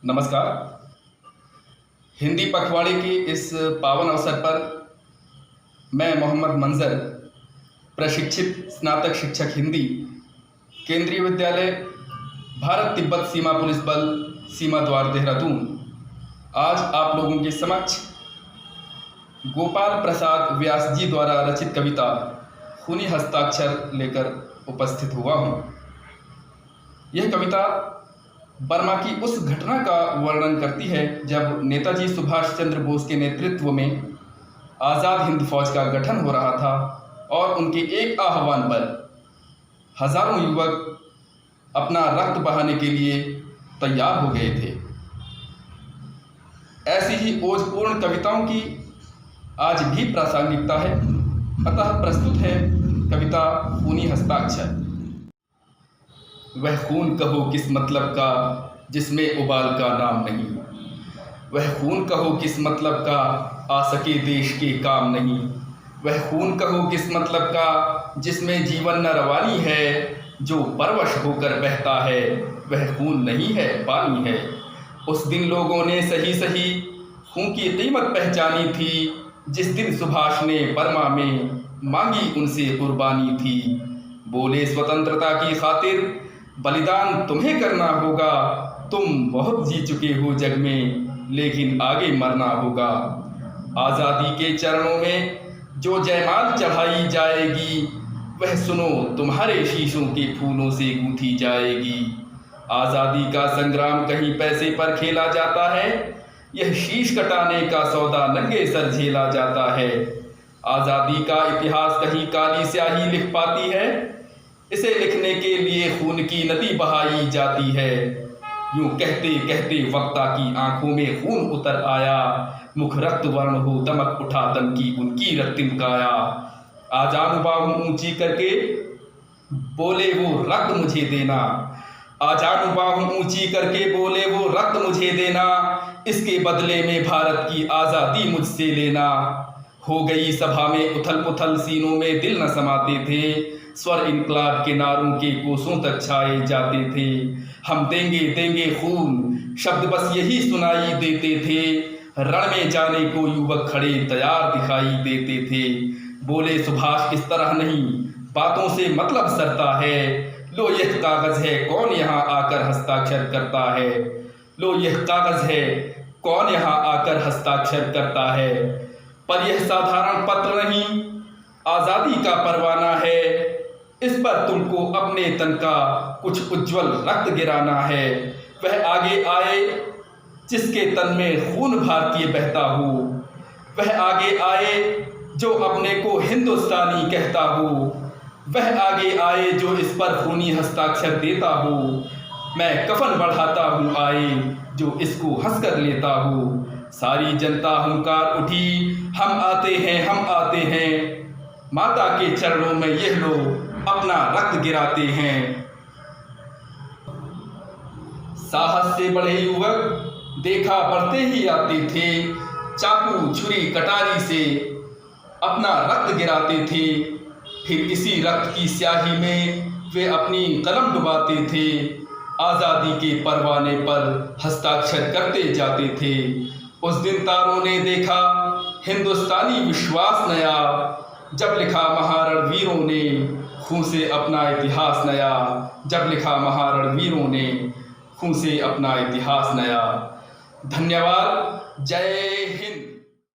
नमस्कार। हिंदी पखवाड़े के इस पावन अवसर पर मैं मोहम्मद मंजर, प्रशिक्षित स्नातक शिक्षक हिंदी, केंद्रीय विद्यालय भारत तिब्बत सीमा पुलिस बल, सीमा द्वार, देहरादून, आज आप लोगों के समक्ष गोपाल प्रसाद व्यास जी द्वारा रचित कविता खूनी हस्ताक्षर लेकर उपस्थित हुआ हूँ। यह कविता बर्मा की उस घटना का वर्णन करती है जब नेताजी सुभाष चंद्र बोस के नेतृत्व में आज़ाद हिंद फौज का गठन हो रहा था और उनके एक आह्वान पर हजारों युवक अपना रक्त बहाने के लिए तैयार हो गए थे। ऐसी ही ओजपूर्ण कविताओं की आज भी प्रासंगिकता है, अतः प्रस्तुत है कविता खूनी हस्ताक्षर। वह खून कहो किस मतलब का जिसमें उबाल का नाम नहीं, वह खून कहो किस मतलब का आ सके देश के काम नहीं, वह खून कहो किस मतलब का जिसमें जीवन न रवानी है, जो परवश होकर बहता है वह खून नहीं है पानी है। उस दिन लोगों ने सही सही खून की कीमत पहचानी थी, जिस दिन सुभाष ने बर्मा में मांगी उनसे कुर्बानी थी। बोले स्वतंत्रता की खातिर बलिदान तुम्हें करना होगा, तुम बहुत जी चुके हो जग में लेकिन आगे मरना होगा। आज़ादी के चरणों में जो जयमाल चढ़ाई जाएगी, वह सुनो तुम्हारे शीशों के फूलों से गूंथी जाएगी। आज़ादी का संग्राम कहीं पैसे पर खेला जाता है, यह शीश कटाने का सौदा नंगे सर झेला जाता है। आज़ादी का इतिहास कहीं काली स्याही लिख पाती है, इसे लिखने के लिए खून की नदी बहाई जाती है। यूं कहते कहते वक्ता की आंखों में खून उतर आया, मुख रक्त वर्ण हो दमक उठा दम की उनकी रक्तिम काया। आजान बाहु ऊंची करके बोले वो रक्त मुझे देना, आजान बाहु ऊंची करके बोले वो रक्त मुझे देना, इसके बदले में भारत की आज़ादी मुझसे लेना। हो गई सभा में उथल पुथल, सीनों में दिल न समाते थे, स्वर इनकलाब के नारों के कोसों तक छाए जाते थे। हम देंगे देंगे खून शब्द बस यही सुनाई देते थे, रण में जाने को युवक खड़े तैयार दिखाई देते थे। बोले सुभाष इस तरह नहीं, बातों से मतलब सरता है, लो यह कागज है कौन यहाँ आकर हस्ताक्षर करता है, लो यह कागज है कौन यहाँ आकर हस्ताक्षर करता है। पर यह साधारण पत्र नहीं, आज़ादी का परवाना है, इस पर तुमको अपने तन का कुछ उज्जवल रक्त गिराना है। वह आगे आए जिसके तन में खून भारतीय बहता हो, वह आगे आए जो अपने को हिंदुस्तानी कहता हो, वह आगे आए जो इस पर खूनी हस्ताक्षर देता हो। मैं कफन बढ़ाता हूँ आए जो इसको हंस कर लेता हो। सारी जनता हुंकार उठी, हम आते हैं हम आते हैं, माता के चरणों में यह लोग अपना रक्त गिराते हैं। साहस से बड़े युवक देखा बढ़ते ही आते थे, चाकू छुरी कटारी से अपना रक्त गिराते थे। फिर इसी रक्त की स्याही में वे अपनी कलम डुबाते थे, आज़ादी के परवाने पर हस्ताक्षर करते जाते थे। उस दिन तारों ने देखा हिंदुस्तानी विश्वास नया, जब लिखा महारणवीरों ने खून से अपना इतिहास नया, जब लिखा महारणवीरों ने खून से अपना इतिहास नया। धन्यवाद। जय हिंद।